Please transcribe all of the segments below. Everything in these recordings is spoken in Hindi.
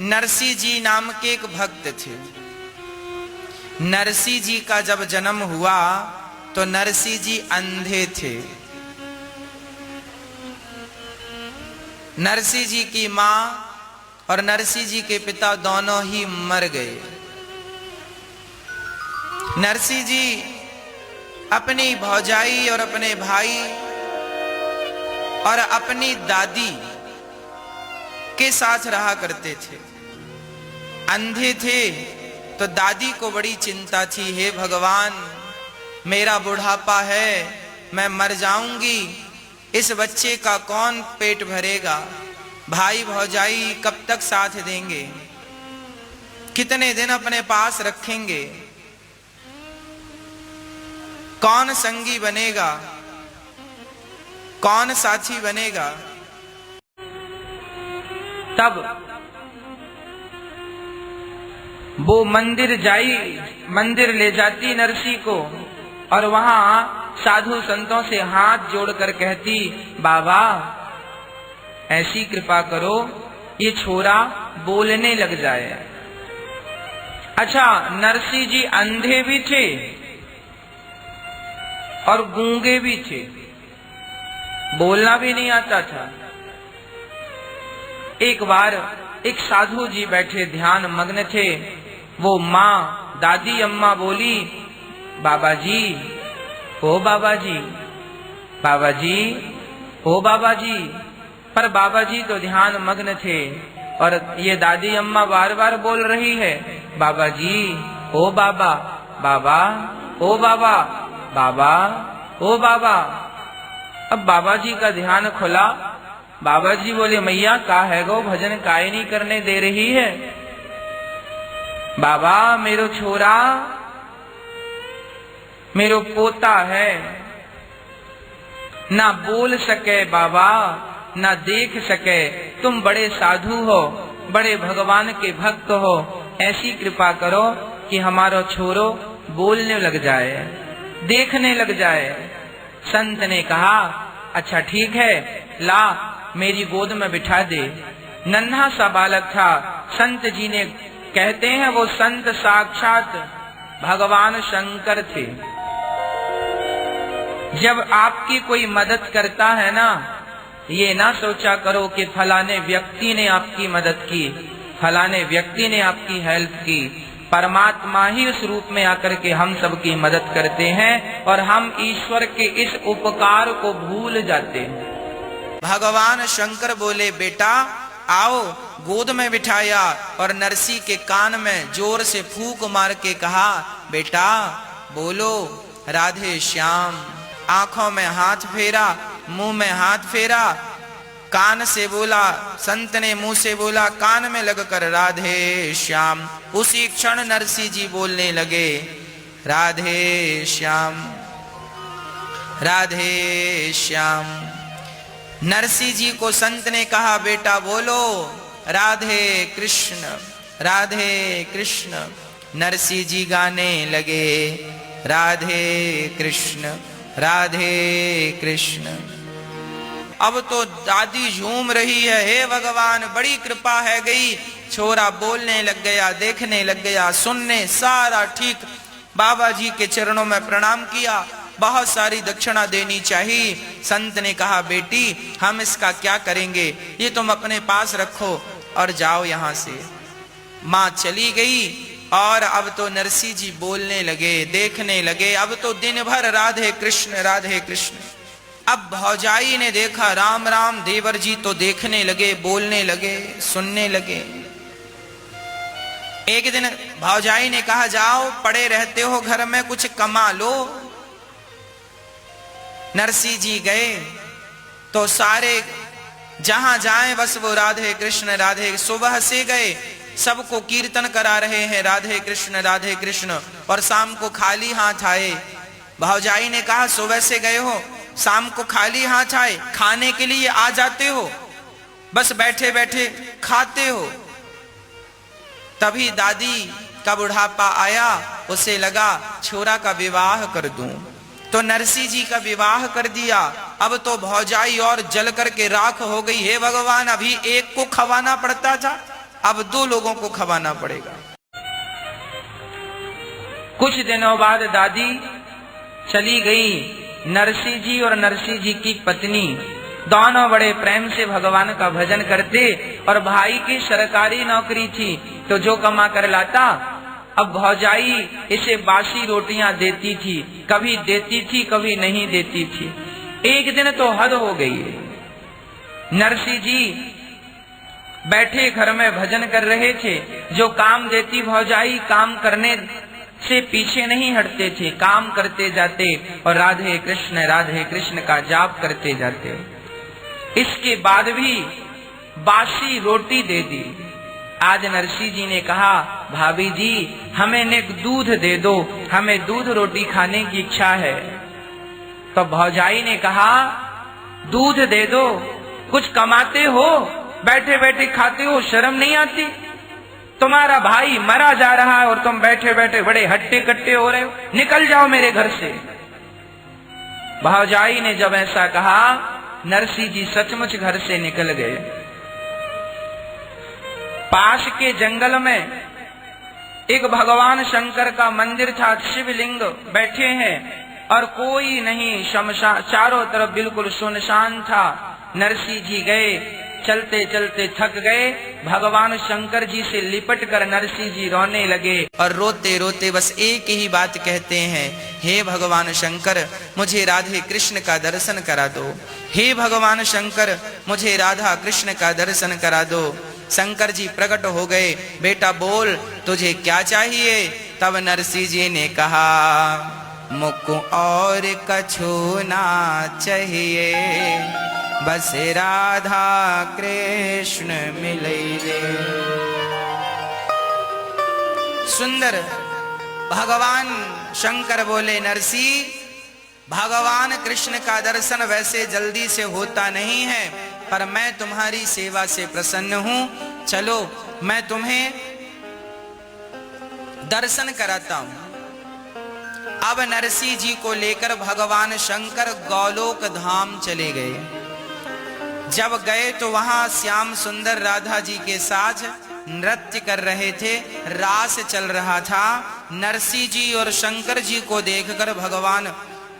नरसिंह जी नाम के एक भक्त थे। नरसिंह जी का जब जन्म हुआ तो नरसिंह जी अंधे थे। नरसिंह जी की मां और नरसिंह जी के पिता दोनों ही मर गए। नरसिंह जी अपनी भौजाई और अपने भाई और अपनी दादी के साथ रहा करते थे। अंधे थे तो दादी को बड़ी चिंता थी, हे भगवान मेरा बुढ़ापा है, मैं मर जाऊंगी, इस बच्चे का कौन पेट भरेगा, भाई भौजाई कब तक साथ देंगे, कितने दिन अपने पास रखेंगे, कौन संगी बनेगा, कौन साथी बनेगा। तब वो मंदिर ले जाती नरसिंह को और वहां साधु संतों से हाथ जोड़कर कहती, बाबा ऐसी कृपा करो ये छोरा बोलने लग जाए। अच्छा, नरसिंह जी अंधे भी थे और गूंगे भी थे, बोलना भी नहीं आता था। एक बार एक साधु जी बैठे ध्यान मग्न थे। वो माँ दादी अम्मा बोली, बाबा जी, ओ बाबा जी, बाबा जी, ओ बाबा जी। पर बाबा जी तो ध्यान मग्न थे और ये दादी अम्मा बार बार बोल रही है, बाबा जी, ओ बाबा, बाबा, ओ बाबा, बाबा, ओ बाबा। अब बाबा जी का ध्यान खुला। बाबा जी बोले, मैया का है गो, भजन काहे नहीं करने दे रही है। बाबा मेरो छोरा, मेरो पोता है, ना बोल सके बाबा, ना देख सके, तुम बड़े साधु हो, बड़े भगवान के भक्त हो, ऐसी कृपा करो कि हमारा छोरो बोलने लग जाए, देखने लग जाए। संत ने कहा, अच्छा ठीक है, ला मेरी गोद में बिठा दे। नन्हा सा बालक था। संत जी ने कहते हैं वो संत साक्षात भगवान शंकर थे। जब आपकी कोई मदद करता है ना, ये ना सोचा करो कि फलाने व्यक्ति ने आपकी मदद की, फलाने व्यक्ति ने आपकी हेल्प की। परमात्मा ही उस रूप में आकर के हम सबकी मदद करते हैं और हम ईश्वर के इस उपकार को भूल जाते हैं। भगवान शंकर बोले, बेटा आओ, गोद में बिठाया और नरसिंह के कान में जोर से फूंक मार के कहा, बेटा बोलो राधे श्याम। आंखों में हाथ फेरा, मुंह में हाथ फेरा, कान से बोला, संत ने मुंह से बोला, कान में लगकर राधे श्याम। उसी क्षण नरसिंह जी बोलने लगे, राधे श्याम, राधे श्याम। नरसिंह जी को संत ने कहा, बेटा बोलो राधे कृष्ण, राधे कृष्ण। नरसिंह जी गाने लगे, राधे कृष्ण, राधे कृष्ण। अब तो दादी झूम रही है, हे भगवान बड़ी कृपा है गई, छोरा बोलने लग गया, देखने लग गया, सुनने सारा ठीक। बाबा जी के चरणों में प्रणाम किया, बहुत सारी दक्षिणा देनी चाहिए। संत ने कहा, बेटी हम इसका क्या करेंगे, ये तुम अपने पास रखो और जाओ यहाँ से। माँ चली गई और अब तो नरसिंह जी बोलने लगे, देखने लगे। अब तो दिन भर राधे कृष्ण, राधे कृष्ण। अब भौजाई ने देखा, राम राम, देवर जी तो देखने लगे, बोलने लगे, सुनने लगे। एक दिन भौजाई ने कहा, जाओ पड़े रहते हो घर में, कुछ कमा लो। नरसिंह जी गए तो सारे जहां जाएं बस वो राधे कृष्ण, राधे। सुबह से गए, सबको कीर्तन करा रहे हैं, राधे कृष्ण, राधे कृष्ण। और शाम को खाली हाथ आए। भौजाई ने कहा, सुबह से गए हो, शाम को खाली हाथ आए, खाने के लिए आ जाते हो, बस बैठे बैठे खाते हो। तभी दादी का बुढ़ापा आया, उसे लगा छोरा का विवाह कर दूं, तो नरसिंह जी का विवाह कर दिया। अब तो भौजाई और जल करके राख हो गई। हे भगवान, अभी एक को खवाना पड़ता था, अब 2 लोगों को खवाना पड़ेगा। कुछ दिनों बाद दादी चली गई। नरसिंह जी और नरसिंह जी की पत्नी दोनों बड़े प्रेम से भगवान का भजन करते, और भाई की सरकारी नौकरी थी तो जो कमा कर लाता, अब भौजाई इसे बासी रोटियां देती थी, कभी देती थी कभी नहीं देती थी। एक दिन तो हद हो गई। नरसिंह जी बैठे घर में भजन कर रहे थे। जो काम देती भौजाई काम करने से पीछे नहीं हटते थे, काम करते जाते और राधे कृष्ण का जाप करते जाते। इसके बाद भी बासी रोटी दे दी। आज नरसिंह जी ने कहा, भाभी जी हमें एक दूध दे दो, हमें दूध रोटी खाने की इच्छा है। तो भौजाई ने कहा, दूध दे दो, कुछ कमाते हो, बैठे बैठे खाते हो, शर्म नहीं आती? तुम्हारा भाई मरा जा रहा है और तुम बैठे बैठे बड़े हट्टे कट्टे हो रहे हो, निकल जाओ मेरे घर से। भौजाई ने जब ऐसा कहा, नरसिंह जी सचमुच घर से निकल गए। पास के जंगल में एक भगवान शंकर का मंदिर था, शिवलिंग बैठे हैं और कोई नहीं, शमशान, चारों तरफ बिल्कुल सुनसान था। नरसिंह जी गए, चलते चलते थक गए, भगवान शंकर जी से लिपट कर नरसिंह जी रोने लगे और रोते रोते बस एक ही बात कहते हैं, हे भगवान शंकर मुझे राधे कृष्ण का दर्शन करा दो, हे भगवान शंकर मुझे राधा कृष्ण का दर्शन करा दो। शंकर जी प्रकट हो गए, बेटा बोल तुझे क्या चाहिए? तब नरसिंह जी ने कहा, मुझको और कछु ना चाहिए, बस राधा कृष्ण मिले रे। सुंदर भगवान शंकर बोले, नरसिंह भगवान कृष्ण का दर्शन वैसे जल्दी से होता नहीं है, पर मैं तुम्हारी सेवा से प्रसन्न हूं, चलो मैं तुम्हें दर्शन कराता हूं। अब नरसिंह जी को लेकर भगवान शंकर गौलोक धाम चले गए। जब गए तो वहां श्याम सुंदर राधा जी के साथ नृत्य कर रहे थे, रास चल रहा था। नरसिंह जी और शंकर जी को देखकर भगवान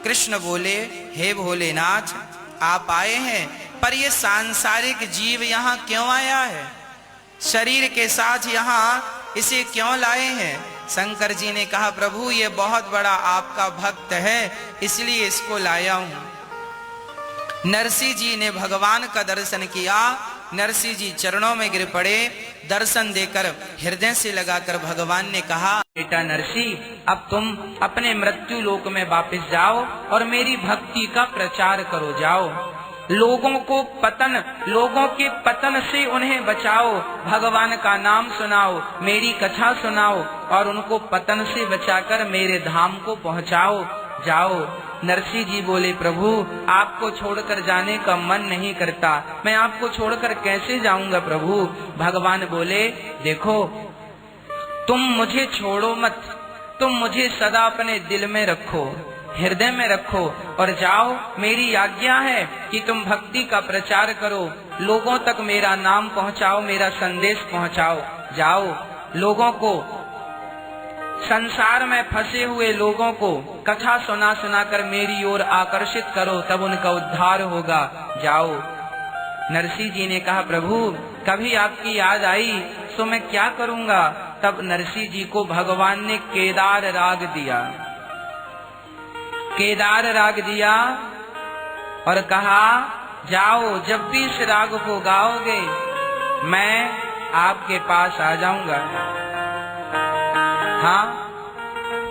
कृष्ण बोले, हे भोलेनाथ आप आए हैं, पर ये सांसारिक जीव यहाँ क्यों आया है? शरीर के साथ यहाँ इसे क्यों लाए हैं? शंकर जी ने कहा, प्रभु ये बहुत बड़ा आपका भक्त है, इसलिए इसको लाया हूं। नरसिंह जी ने भगवान का दर्शन किया। नरसिंह जी चरणों में गिर पड़े, दर्शन देकर हृदय से लगाकर भगवान ने कहा, बेटा नरसिंह अब तुम अपने मृत्यु लोक में वापस जाओ और मेरी भक्ति का प्रचार करो, जाओ लोगों के पतन से उन्हें बचाओ, भगवान का नाम सुनाओ, मेरी कथा सुनाओ और उनको पतन से बचाकर मेरे धाम को पहुंचाओ, जाओ। नरसिंह जी बोले, प्रभु आपको छोड़कर जाने का मन नहीं करता, मैं आपको छोड़कर कैसे जाऊंगा प्रभु? भगवान बोले, देखो तुम मुझे छोड़ो मत, तुम मुझे सदा अपने दिल में रखो, हृदय में रखो और जाओ। मेरी आज्ञा है कि तुम भक्ति का प्रचार करो, लोगों तक मेरा नाम पहुंचाओ, मेरा संदेश पहुंचाओ, जाओ लोगों को, संसार में फंसे हुए लोगों को कथा सुना सुना कर मेरी ओर आकर्षित करो, तब उनका उद्धार होगा, जाओ। नरसिंह जी ने कहा, प्रभु कभी आपकी याद आई तो मैं क्या करूंगा? तब नरसिंह जी को भगवान ने केदार राग दिया, केदार राग दिया और कहा, जाओ जब भी इस राग को गाओगे मैं आपके पास आ जाऊंगा। हाँ,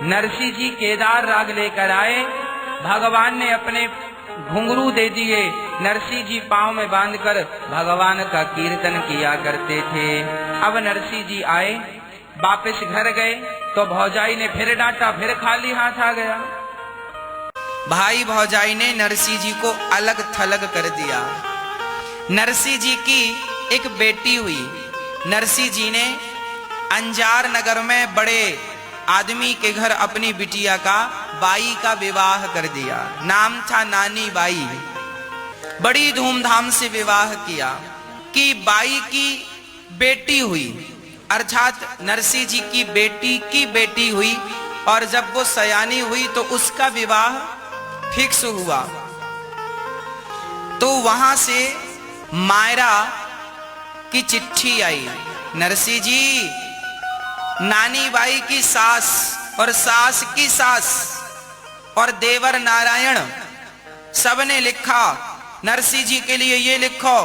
नरसिंह जी केदार राग लेकर आए, भगवान ने अपने घुंघरू दे दिए, नरसिंह जी पांव में बांधकर भगवान का कीर्तन किया करते थे। अब नरसिंह जी आए, वापस घर गए तो भौजाई ने फिर डांटा, फिर खाली हाथ आ गया। भाई भौजाई ने नरसिंह जी को अलग थलग कर दिया। नरसिंह जी की एक बेटी हुई। नरसिंह जी ने अंजार नगर में बड़े आदमी के घर अपनी बिटिया का, बाई का विवाह कर दिया। नाम था नानी बाई। बड़ी धूमधाम से विवाह किया कि बाई की बेटी हुई, अर्थात नरसिंह जी की बेटी हुई। और जब वो सयानी हुई तो उसका विवाह फिक्स हुआ। तो वहां से मायरा की चिट्ठी आई, नरसिंह जी, नानी बाई की सास और सास की सास और देवर नारायण सबने लिखा नरसिंह जी के लिए ये लिखो।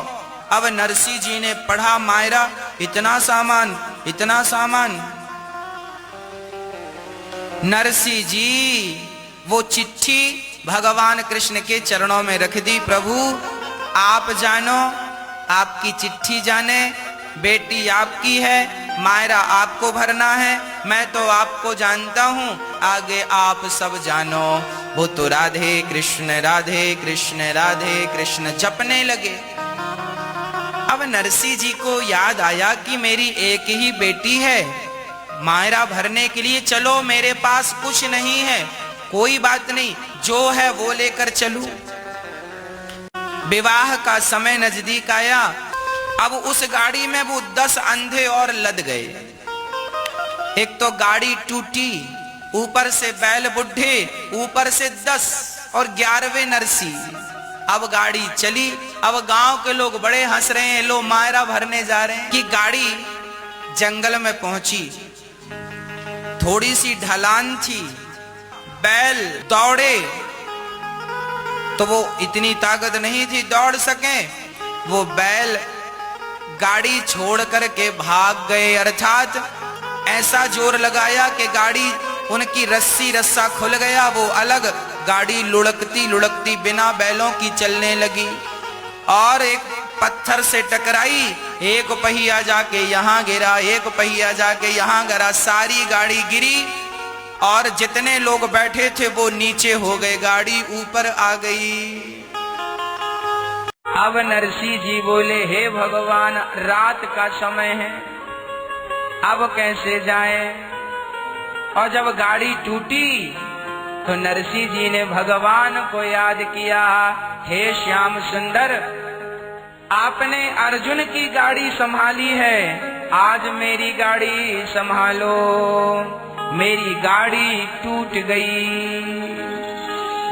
अब नरसिंह जी ने पढ़ा, मायरा इतना सामान, इतना सामान। नरसिंह जी वो चिट्ठी भगवान कृष्ण के चरणों में रख दी। प्रभु आप जानो, आपकी चिट्ठी जाने, बेटी आपकी है, मायरा आपको भरना है, मैं तो आपको जानता हूं, आगे आप सब जानो। वो तो राधे कृष्ण राधे कृष्ण राधे कृष्ण जपने लगे। अब नरसिंह जी को याद आया कि मेरी एक ही बेटी है, मायरा भरने के लिए चलो, मेरे पास कुछ नहीं है, कोई बात नहीं, जो है वो लेकर चलूं। विवाह का समय नजदीक आया। अब उस गाड़ी में वो 10 अंधे और लद गए। एक तो गाड़ी टूटी, ऊपर से बैल बुढ़े, ऊपर से 10 और 11वें नरसिंह। अब गाड़ी चली। अब गांव के लोग बड़े हंस रहे हैं, लो मायरा भरने जा रहे हैं। कि गाड़ी जंगल में पहुंची, थोड़ी सी ढलान थी, बैल दौड़े तो वो इतनी ताकत नहीं थी दौड़ सके। वो बैल गाड़ी छोड़ करके भाग गए, अर्थात ऐसा जोर लगाया कि गाड़ी उनकी रस्सा खुल गया, वो अलग, गाड़ी लुढ़कती लुढ़कती बिना बैलों की चलने लगी और एक पत्थर से टकराई। एक पहिया जाके यहां गिरा, एक पहिया जाके यहां गिरा, सारी गाड़ी गिरी और जितने लोग बैठे थे वो नीचे हो गए, गाड़ी ऊपर आ गई। अब नरसिंह जी बोले, हे भगवान, रात का समय है, अब कैसे जाएं? और जब गाड़ी टूटी तो नरसिंह जी ने भगवान को याद किया, हे श्याम सुंदर, आपने अर्जुन की गाड़ी संभाली है, आज मेरी गाड़ी संभालो, मेरी गाड़ी टूट गई।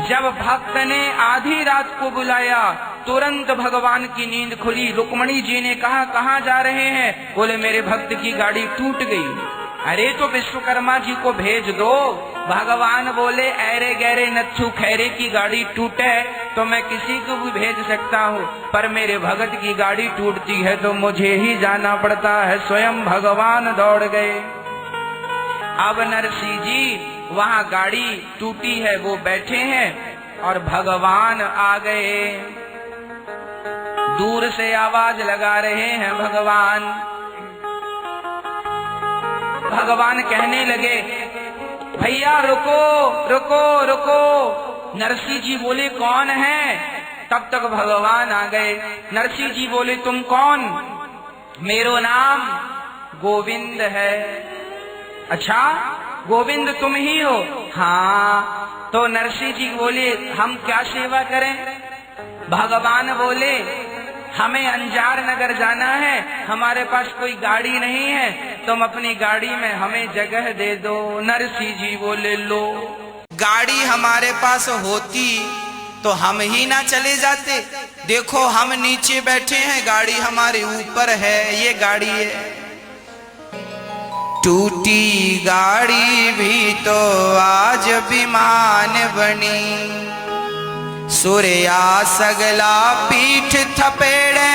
जब भक्त ने आधी रात को बुलाया, तुरंत भगवान की नींद खुली। रुक्मणी जी ने कहा, कहाँ जा रहे हैं? बोले, मेरे भक्त की गाड़ी टूट गई। अरे तो विश्वकर्मा जी को भेज दो। भगवान बोले, ऐरे गहरे नच्छू खैरे की गाड़ी टूटे तो मैं किसी को भी भेज सकता हूँ, पर मेरे भगत की गाड़ी टूटती है तो मुझे ही जाना पड़ता है। स्वयं भगवान दौड़ गए। अब नरसिंह जी वहाँ गाड़ी टूटी है, वो बैठे हैं और भगवान आ गए। दूर से आवाज लगा रहे हैं भगवान। भगवान कहने लगे, भैया रुको रुको रुको। नरसिंह जी बोले, कौन है? तब तक भगवान आ गए। नरसिंह जी बोले, तुम कौन? मेरो नाम गोविंद है। अच्छा, गोविंद तुम ही हो? हाँ। तो नरसिंह जी बोले, हम क्या सेवा करें? भगवान बोले, हमें अंजार नगर जाना है, हमारे पास कोई गाड़ी नहीं है, तुम अपनी गाड़ी में हमें जगह दे दो। नरसिंह जी बोले, लो। गाड़ी हमारे पास होती तो हम ही ना चले जाते। देखो हम नीचे बैठे हैं, गाड़ी हमारे ऊपर है, ये गाड़ी है। टूटी गाड़ी भी तो आज विमान बनी, सूर्या सगला पीठ थपेड़े।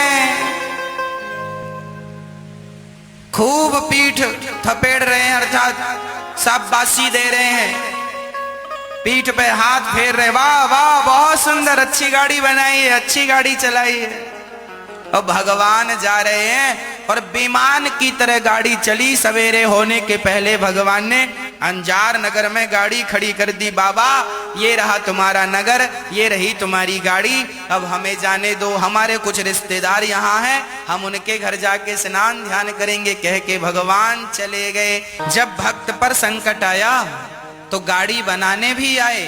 खूब पीठ थपेड़ रहे हैं, अर्थात शाबाशी दे रहे हैं, पीठ पे हाथ फेर रहे, वाह वाह बहुत सुंदर, अच्छी गाड़ी बनाई है, अच्छी गाड़ी चलाई है। और भगवान जा रहे हैं और विमान की तरह गाड़ी चली। सवेरे होने के पहले भगवान ने अंजार नगर में गाड़ी खड़ी कर दी। बाबा ये रहा तुम्हारा नगर, ये रही तुम्हारी गाड़ी, अब हमें जाने दो, हमारे कुछ रिश्तेदार यहाँ हैं, हम उनके घर जाके स्नान ध्यान करेंगे, कह के भगवान चले गए। जब भक्त पर संकट आया तो गाड़ी बनाने भी आए।